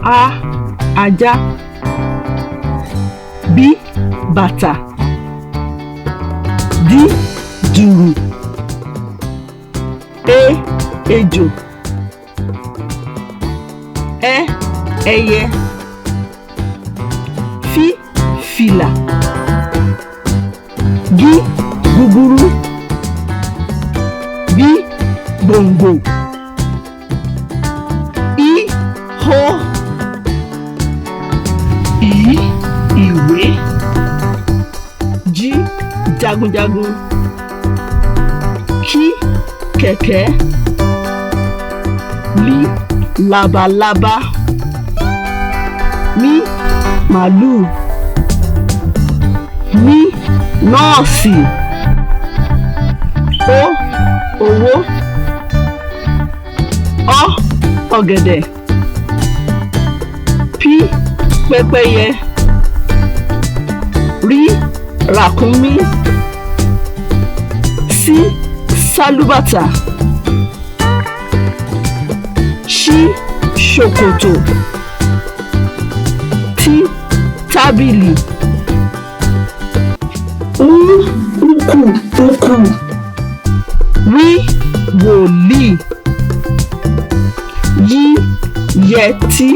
A ajá. B bàtà. D dùrù. E ejò. Ẹ ẹyẹ. F fìlà. G gúgúrú. B gbòǹgbò. I hó. I ìwé. J jagunjagun. K kẹ̀kẹ́. L labalábá. M màlúù. N nọ́ọ̀sì. O owó. Ọ ọ̀gẹ̀dẹ̀. P pẹ́pẹ́yẹ. R ràkúnmí. S sálúbàtà. Ṣ ṣòkòtò. T tábìlì. Ukù. W wòlíì. Y yẹtí.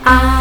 I